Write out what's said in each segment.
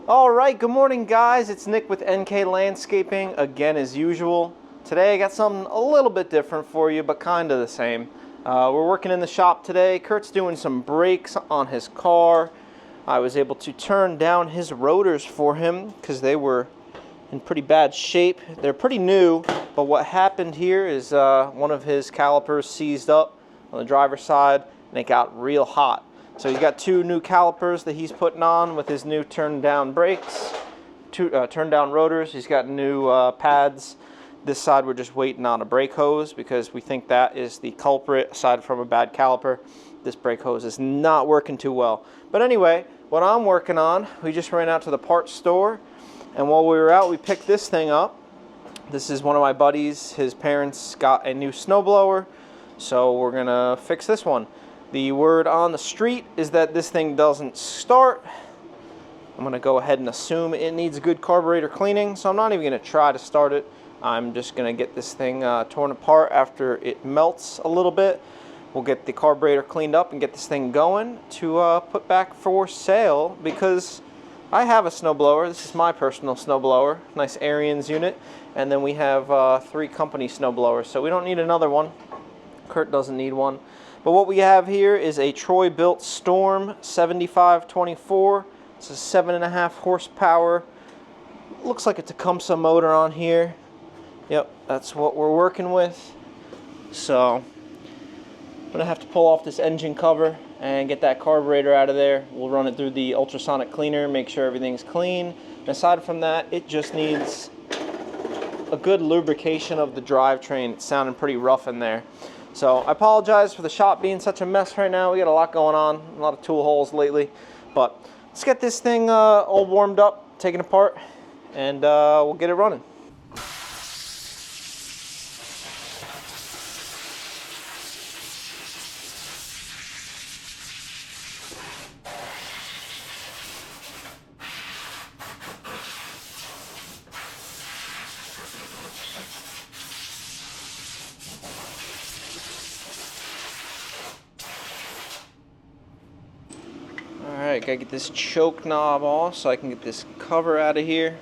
Alright, good morning guys. It's Nick with NK Landscaping, again as usual. Today I got something a little bit different for you, but kind of the same. We're working in the shop today. Kurt's doing some brakes on his car. I was able to turn down his rotors for him because they were in pretty bad shape. They're pretty new, but what happened here is one of his calipers seized up on the driver's side and it got real hot. So he's got two new calipers that he's putting on with his new turned down brakes, turned down rotors. He's got new pads. This side we're just waiting on a brake hose because we think that is the culprit aside from a bad caliper. This brake hose is not working too well. But anyway, what I'm working on, we just ran out to the parts store, and while we were out we picked this thing up. This is one of my buddies. His parents got a new snowblower, so we're gonna fix this one. The word on the street is that this thing doesn't start. I'm going to go ahead and assume it needs good carburetor cleaning, so I'm not even going to try to start it. I'm just going to get this thing torn apart after it melts a little bit. We'll get the carburetor cleaned up and get this thing going to put back for sale, because I have a snowblower. This is my personal snowblower, nice Ariens unit, and then we have 3 company snowblowers, so we don't need another one. Kurt doesn't need one. But what we have here is a Troy-built Storm 7524. It's a 7.5 horsepower. Looks like a Tecumseh motor on here. Yep, that's what we're working with. So I'm gonna have to pull off this engine cover and get that carburetor out of there. We'll run it through the ultrasonic cleaner, make sure everything's clean. And aside from that, it just needs a good lubrication of the drivetrain. It's sounding pretty rough in there. So I apologize for the shop being such a mess right now. We got a lot going on, a lot of tool holes lately. But let's get this thing all warmed up, taken apart, and we'll get it running. Alright, gotta get this choke knob off so I can get this cover out of here.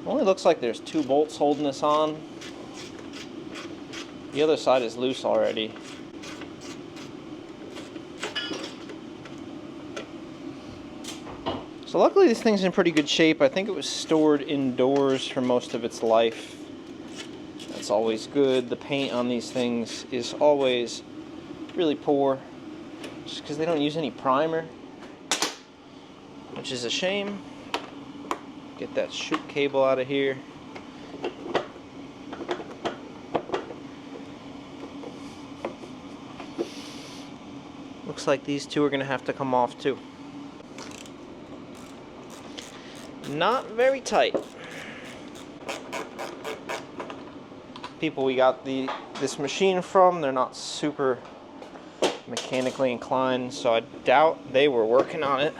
Only looks like there's 2 bolts holding this on. The other side is loose already. So luckily this thing's in pretty good shape. I think it was stored indoors for most of its life. That's always good. The paint on these things is always really poor, just because they don't use any primer, which is a shame. Get that chute cable out of here. Looks like these 2 are going to have to come off too. Not very tight. People we got this machine from, they're not super mechanically inclined, so I doubt they were working on it.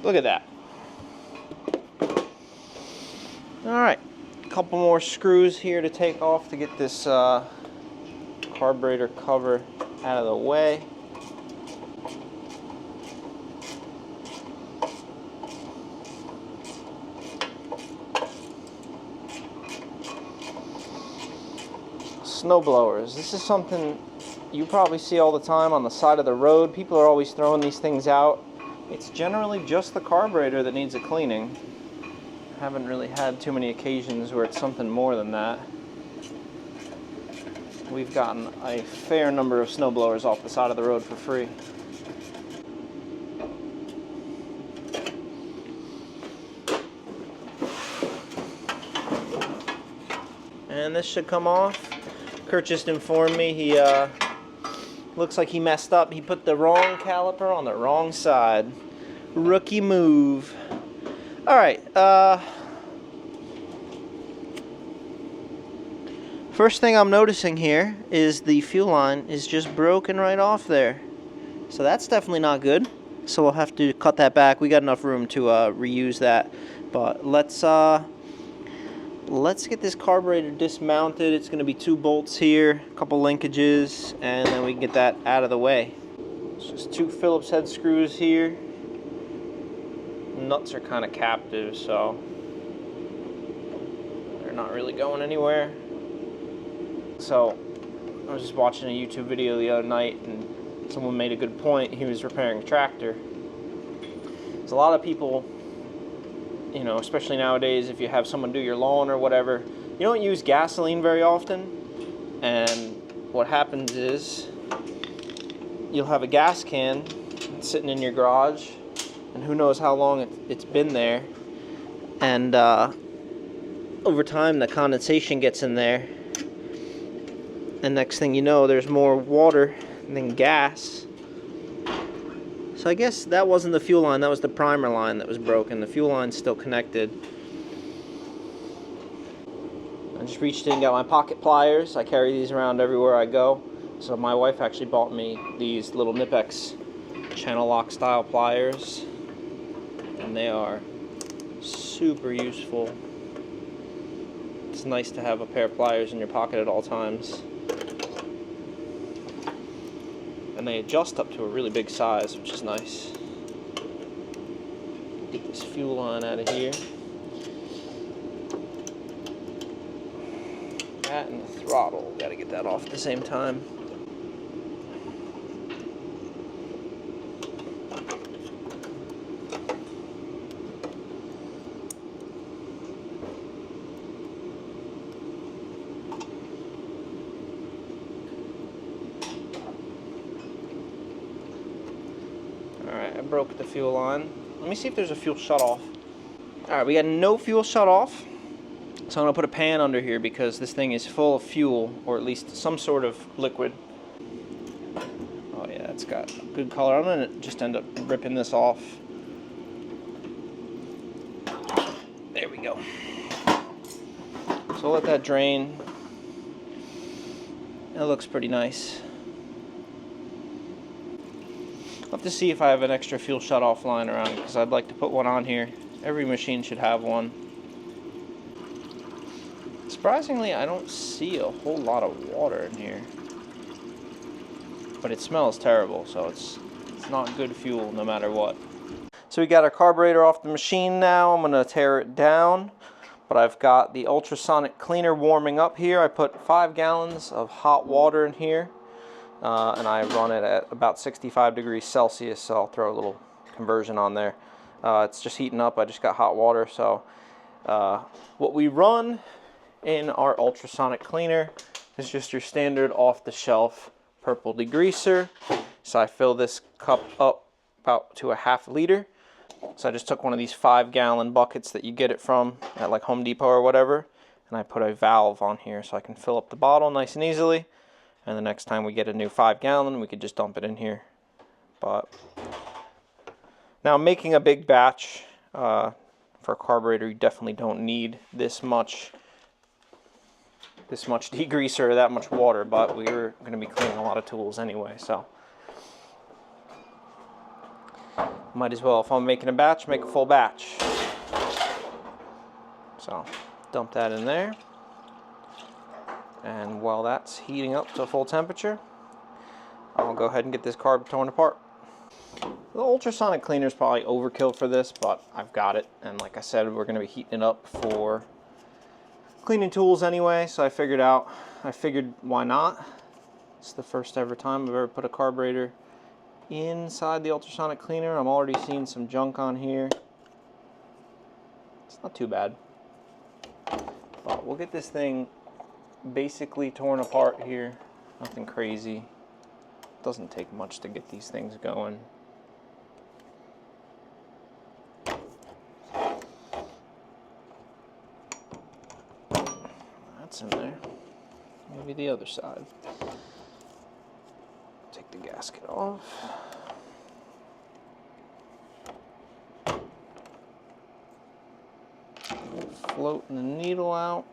Look at that. Alright, a couple more screws here to take off to get this carburetor cover out of the way. Snowblowers. This is something you probably see all the time on the side of the road. People are always throwing these things out. It's generally just the carburetor that needs a cleaning. I haven't really had too many occasions where it's something more than that. We've gotten a fair number of snowblowers off the side of the road for free. And this should come off. Kurt just informed me he looks like he messed up. He put the wrong caliper on the wrong side. Rookie move. Alright, first thing I'm noticing here is the fuel line is just broken right off there. So that's definitely not good. So we'll have to cut that back. We got enough room to reuse that. But let's let's get this carburetor dismounted. It's going to be 2 bolts here, a couple linkages, and then we can get that out of the way. It's just 2 Phillips head screws here. Nuts are kind of captive, so they're not really going anywhere. So I was just watching a YouTube video the other night, and someone made a good point. He was repairing a tractor. There's a lot of people, you know, especially nowadays, if you have someone do your lawn or whatever, you don't use gasoline very often, and what happens is you'll have a gas can sitting in your garage, and who knows how long it's been there, and over time the condensation gets in there, and next thing you know, there's more water than gas. So I guess that wasn't the fuel line, that was the primer line that was broken. The fuel line's still connected. I just reached in and got my pocket pliers. I carry these around everywhere I go. So my wife actually bought me these little Nipex channel lock style pliers, and they are super useful. It's nice to have a pair of pliers in your pocket at all times. And they adjust up to a really big size, which is nice. Get this fuel line out of here. That and the throttle, gotta get that off at the same time. Alright, I broke the fuel line. Let me see if there's a fuel shutoff. Alright, we got no fuel shutoff. So I'm going to put a pan under here because this thing is full of fuel, or at least some sort of liquid. Oh yeah, it's got good color. I'm going to just end up ripping this off. There we go. So I'll let that drain. It looks pretty nice. I'll have to see if I have an extra fuel shutoff line around, because I'd like to put one on here. Every machine should have one. Surprisingly, I don't see a whole lot of water in here. But it smells terrible, so it's not good fuel no matter what. So we got our carburetor off the machine now. I'm going to tear it down. But I've got the ultrasonic cleaner warming up here. I put 5 gallons of hot water in here. And I run it at about 65 degrees Celsius, so I'll throw a little conversion on there. It's just heating up. I just got hot water. So what we run in our ultrasonic cleaner is just your standard off-the-shelf purple degreaser. So I fill this cup up about to a ½ liter. So I just took one of these 5-gallon buckets that you get it from at like Home Depot or whatever, and I put a valve on here so I can fill up the bottle nice and easily. And the next time we get a new 5-gallon, we could just dump it in here. But now making a big batch for a carburetor, you definitely don't need this much degreaser or that much water, but we were going to be cleaning a lot of tools anyway, so might as well, if I'm making a batch, make a full batch. So dump that in there. And while that's heating up to full temperature, I'll go ahead and get this carb torn apart. The ultrasonic cleaner is probably overkill for this, but I've got it. And like I said, we're going to be heating it up for cleaning tools anyway, so I figured why not. It's the first ever time I've ever put a carburetor inside the ultrasonic cleaner. I'm already seeing some junk on here. It's not too bad. But we'll get this thing basically torn apart here. Nothing crazy. Doesn't take much to get these things going. That's in there. Maybe the other side. Take the gasket off. Floating the needle out.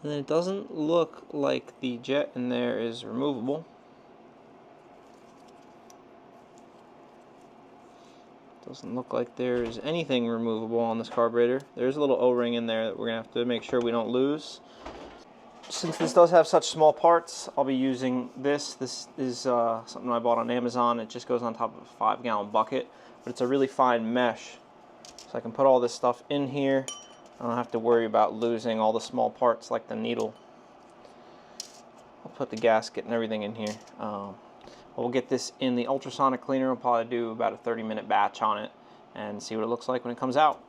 And it doesn't look like the jet in there is removable. Doesn't look like there is anything removable on this carburetor. There's a little O-ring in there that we're going to have to make sure we don't lose. Since this does have such small parts, I'll be using this. This is something I bought on Amazon. It just goes on top of a 5-gallon bucket, but it's a really fine mesh. So I can put all this stuff in here. I don't have to worry about losing all the small parts like the needle. I'll put the gasket and everything in here. We'll get this in the ultrasonic cleaner. We'll probably do about a 30-minute batch on it and see what it looks like when it comes out.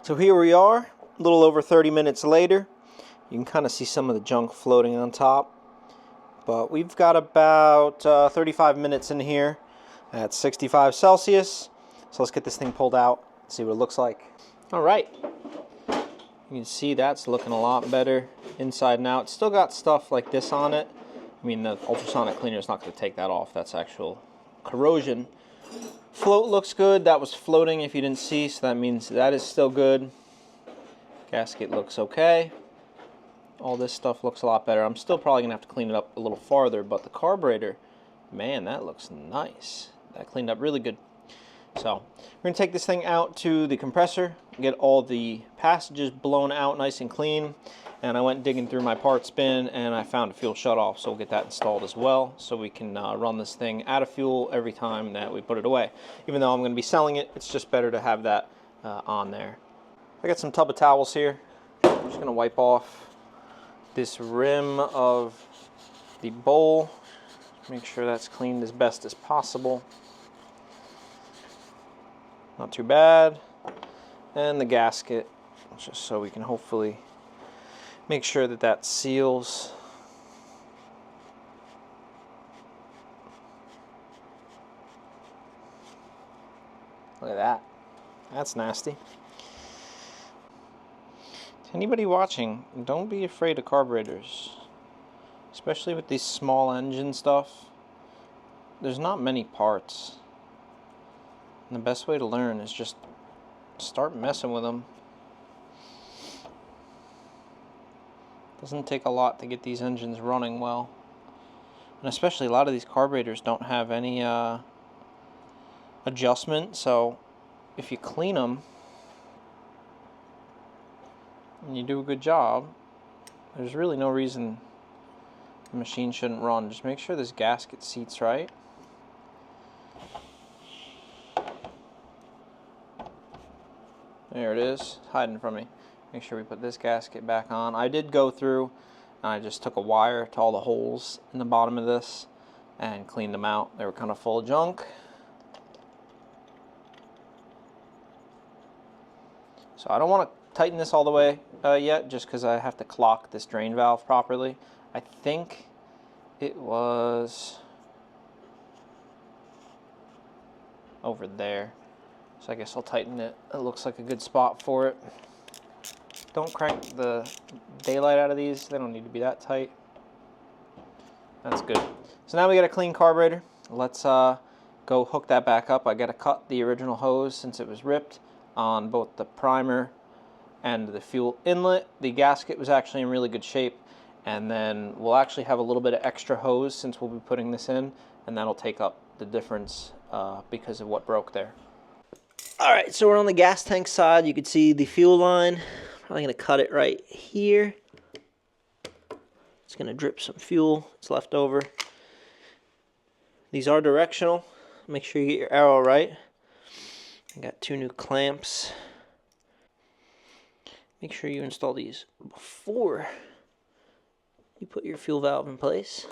So here we are, a little over 30 minutes later. You can kind of see some of the junk floating on top. But we've got about 35 minutes in here at 65 Celsius. So let's get this thing pulled out and see what it looks like. All right. You can see that's looking a lot better inside and out. It's still got stuff like this on it. I mean, the ultrasonic cleaner is not going to take that off. That's actual corrosion. Float looks good. That was floating if you didn't see, so that means that is still good. Gasket looks okay. All this stuff looks a lot better. I'm still probably going to have to clean it up a little farther, but the carburetor, man, that looks nice. That cleaned up really good. So we're going to take this thing out to the compressor, get all the passages blown out nice and clean. And I went digging through my parts bin and I found a fuel shutoff, so we'll get that installed as well so we can run this thing out of fuel every time that we put it away. Even though I'm going to be selling it, it's just better to have that on there. I got some tub of towels here. I'm just going to wipe off this rim of the bowl. Make sure that's cleaned as best as possible. Not too bad. And the gasket, just so we can hopefully make sure that that seals. Look at that. That's nasty. To anybody watching, don't be afraid of carburetors. Especially with these small engine stuff. There's not many parts. And the best way to learn is just start messing with them. Doesn't take a lot to get these engines running well. And especially a lot of these carburetors don't have any adjustment, so if you clean them and you do a good job, there's really no reason the machine shouldn't run. Just make sure this gasket seats right. There it is, hiding from me. Make sure we put this gasket back on. I did go through and I just took a wire to all the holes in the bottom of this and cleaned them out. They were kind of full of junk. So I don't want to tighten this all the way yet, just because I have to clock this drain valve properly. I think it was over there. So I guess I'll tighten it. It looks like a good spot for it. Don't crank the daylight out of these. They don't need to be that tight. That's good. So now we got a clean carburetor. Let's go hook that back up. I got to cut the original hose since it was ripped on both the primer and the fuel inlet. The gasket was actually in really good shape. And then we'll actually have a little bit of extra hose since we'll be putting this in. And that'll take up the difference because of what broke there. Alright, so we're on the gas tank side. You can see the fuel line. Probably going to cut it right here. It's going to drip some fuel. It's left over. These are directional. Make sure you get your arrow right. I got 2 new clamps. Make sure you install these before you put your fuel valve in place.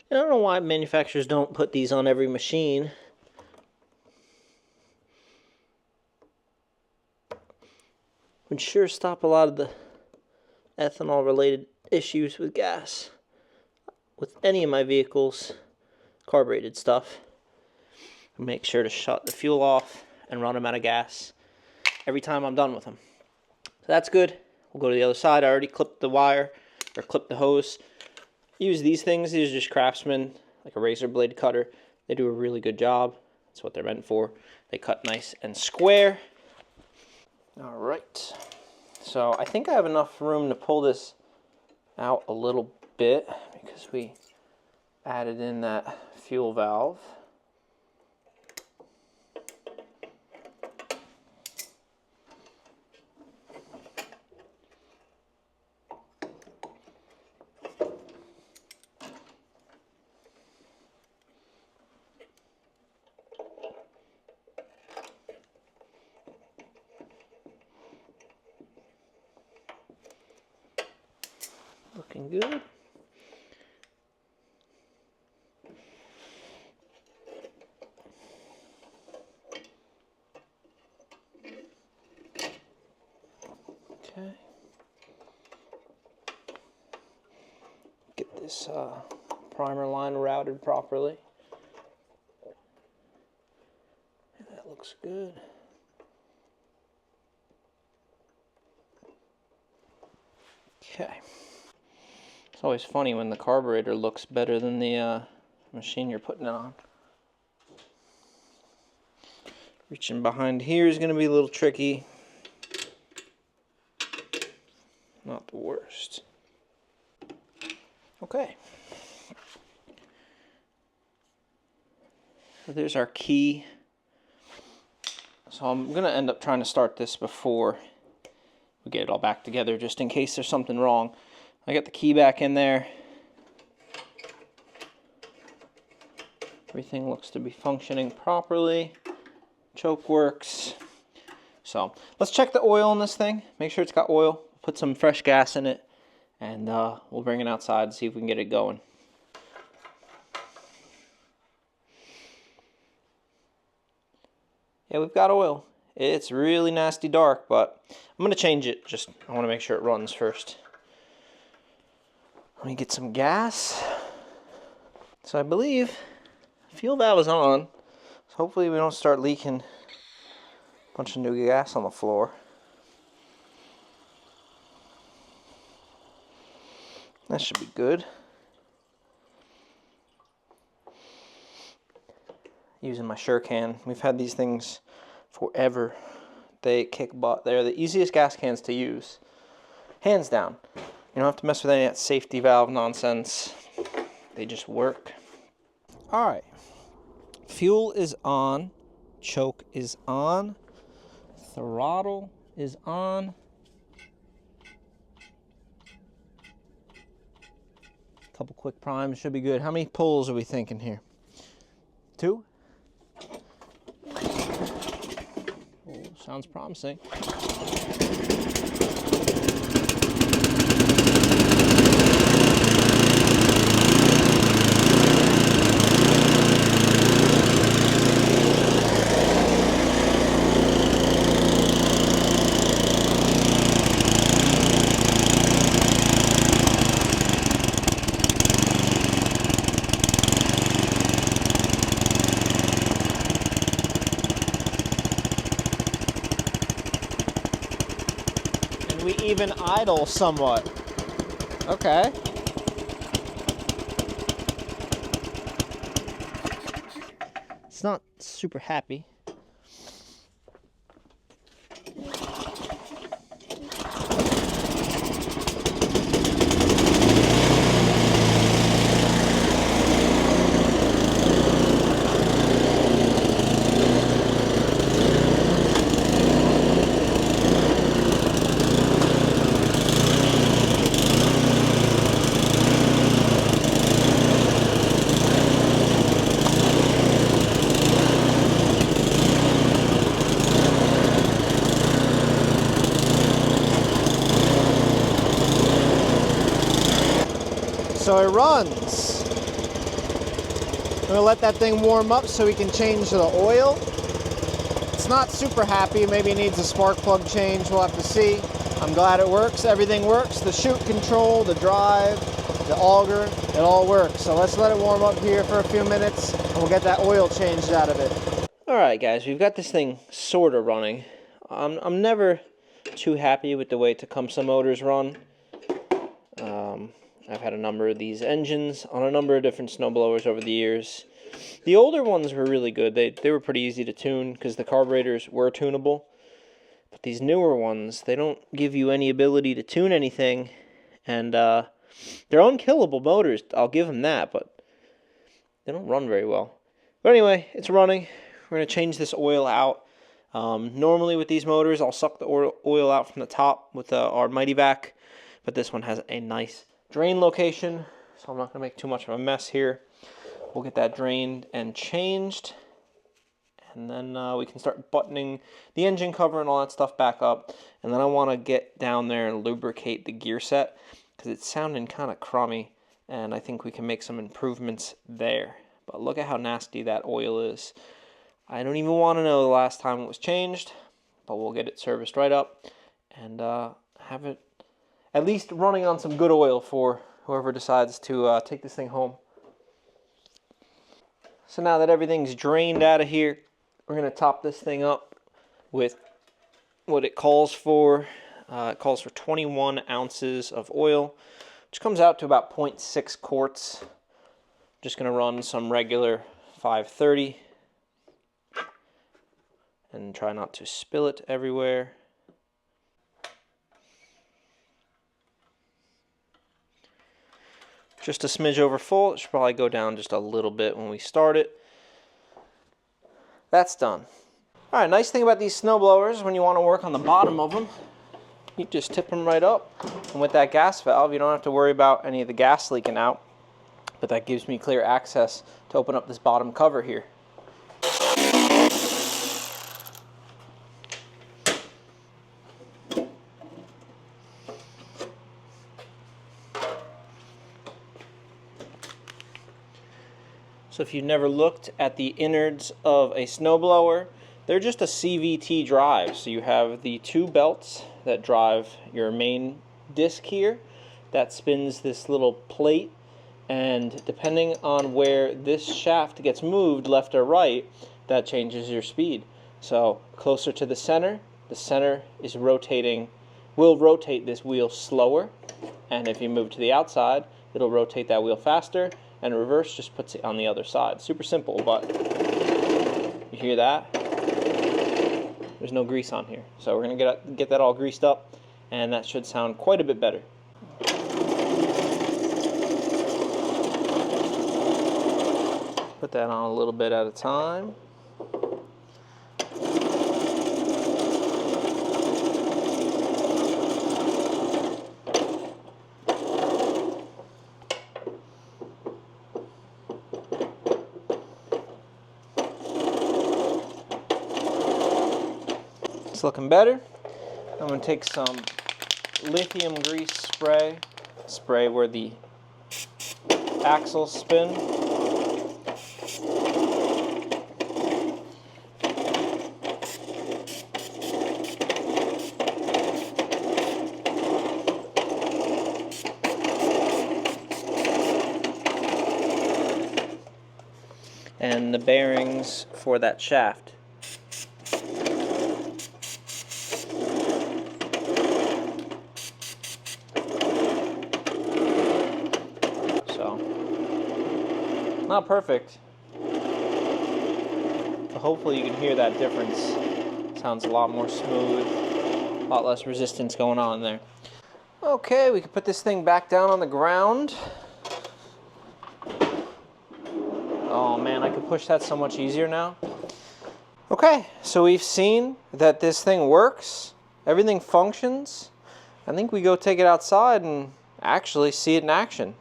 I don't know why manufacturers don't put these on every machine. Would sure stop a lot of the ethanol related issues with gas with any of my vehicles, carbureted stuff. Make sure to shut the fuel off and run them out of gas every time I'm done with them. So that's good. We'll go to the other side. I already clipped the wire, or clipped the hose. Use these things. These are just Craftsman, like a razor blade cutter. They do a really good job. That's what they're meant for. They cut nice and square. All right. So I think I have enough room to pull this out a little bit because we added in that fuel valve. Looking good. Okay. Get this primer line routed properly. And that looks good. Okay. It's always funny when the carburetor looks better than the machine you're putting it on. Reaching behind here is going to be a little tricky. Not the worst. Okay. So there's our key. So I'm going to end up trying to start this before we get it all back together, just in case there's something wrong. I got the key back in there. Everything looks to be functioning properly. Choke works. So let's check the oil in this thing. Make sure it's got oil. Put some fresh gas in it, and we'll bring it outside and see if we can get it going. Yeah, we've got oil. It's really nasty dark, but I'm going to change it. Just I want to make sure it runs first. Let me get some gas. So I believe fuel valve is on. So hopefully we don't start leaking a bunch of new gas on the floor. That should be good. Using my Sure-Can. We've had these things forever. They kick butt. They're the easiest gas cans to use. Hands down. You don't have to mess with any of that safety valve nonsense. They just work. Alright. Fuel is on. Choke is on. Throttle is on. Couple quick primes should be good. How many pulls are we thinking here? 2? Oh, sounds promising. We even idle somewhat. Okay. It's not super happy. So it runs. I'm gonna let that thing warm up so we can change the oil. It's It's not super happy. Maybe it needs a spark plug change. We'll have to see. I'm glad it works. Everything works. The chute control, the drive, the auger, it all works. So let's let it warm up here for a few minutes and we'll get that oil changed out of it. Alright guys, we've got this thing sort of running. I'm never too happy with the way Tecumseh motors run. I've had a number of these engines on a number of different snowblowers over the years. The older ones were really good. They were pretty easy to tune because the carburetors were tunable. But these newer ones, they don't give you any ability to tune anything. And they're unkillable motors, I'll give them that, but they don't run very well. But anyway, it's running. We're going to change this oil out. Normally with these motors, I'll suck the oil out from the top with our Mighty Vac. But this one has a nice drain location, so I'm not going to make too much of a mess here. We'll get that drained and changed, and then we can start buttoning the engine cover and all that stuff back up. And then I want to get down there and lubricate the gear set because it's sounding kind of crummy, and I think we can make some improvements there. But look at how nasty that oil is. I don't even want to know the last time it was changed, but we'll get it serviced right up and have it at least running on some good oil for whoever decides to take this thing home. So now that everything's drained out of here, we're going to top this thing up with what it calls for. It calls for 21 ounces of oil, which comes out to about 0.6 quarts. Just going to run some regular 530 and try not to spill it everywhere. Just a smidge over full. It should probably go down just a little bit when we start it. That's done. Alright, nice thing about these snowblowers, when you want to work on the bottom of them, you just tip them right up. And with that gas valve, you don't have to worry about any of the gas leaking out. But that gives me clear access to open up this bottom cover here. So if you've never looked at the innards of a snowblower, they're just a CVT drive. So you have the two belts that drive your main disc here that spins this little plate, and depending on where this shaft gets moved, left or right, that changes your speed. So closer to the center is rotating, will rotate this wheel slower, and if you move to the outside, it'll rotate that wheel faster. And reverse just puts it on the other side. Super simple, but you hear that? There's no grease on here. So we're going to get that all greased up, and that should sound quite a bit better. Put that on a little bit at a time. It's looking better. I'm going to take some lithium grease spray where the axles spin. And the bearings for that shaft. Not perfect, but hopefully you can hear that difference. Sounds a lot more smooth, a lot less resistance going on there. Okay, we can put this thing back down on the ground. Oh man, I could push that so much easier now. Okay, so we've seen that this thing works, everything functions. I think we go take it outside and actually see it in action.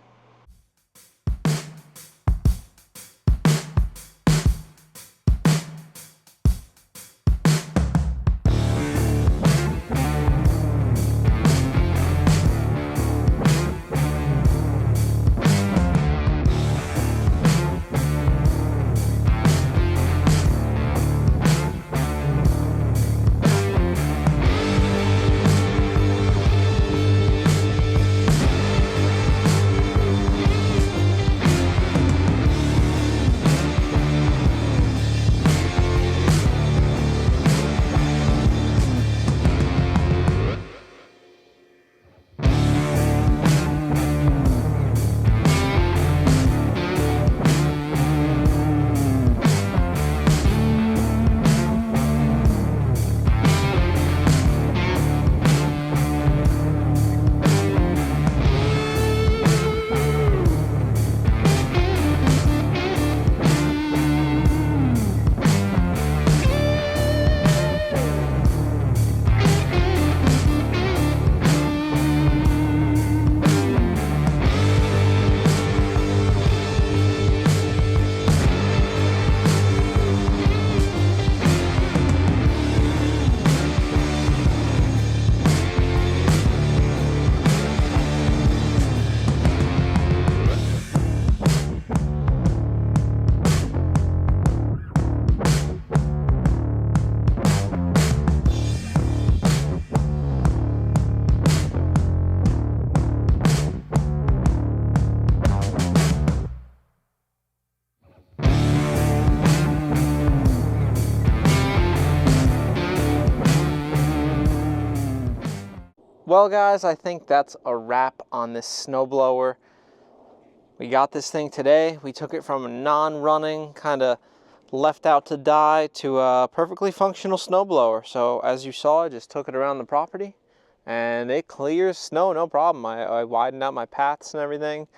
Well guys, I think that's a wrap on this snowblower. We got this thing today. We took it from a non-running, kind of left out to die, to a perfectly functional snowblower. So as you saw, I just took it around the property and it clears snow, no problem. I widened out my paths and everything.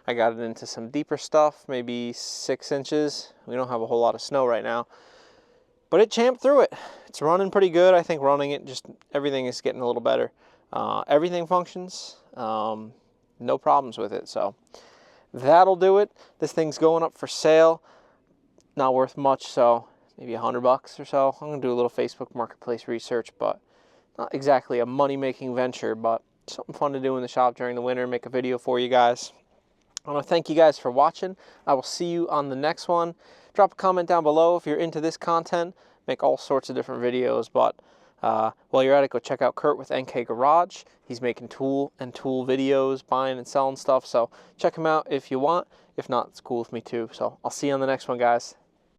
I got it into some deeper stuff, maybe 6 inches. We don't have a whole lot of snow right now, but it champed through it. It's running pretty good. I think running it, just everything is getting a little better. Everything functions, no problems with it. So that'll do it. This thing's going up for sale. Not worth much, so maybe $100 or so. I'm gonna do a little Facebook Marketplace research, but not exactly a money-making venture, but something fun to do in the shop during the winter, make a video for you guys. I want to thank you guys for watching. I will see you on the next one. Drop a comment down below if you're into this content. Make all sorts of different videos, but while you're at it, go check out Kurt with NK Garage. He's making tool videos, buying and selling stuff, so check him out if you want. If not, it's cool with me too. So I'll see you on the next one, guys.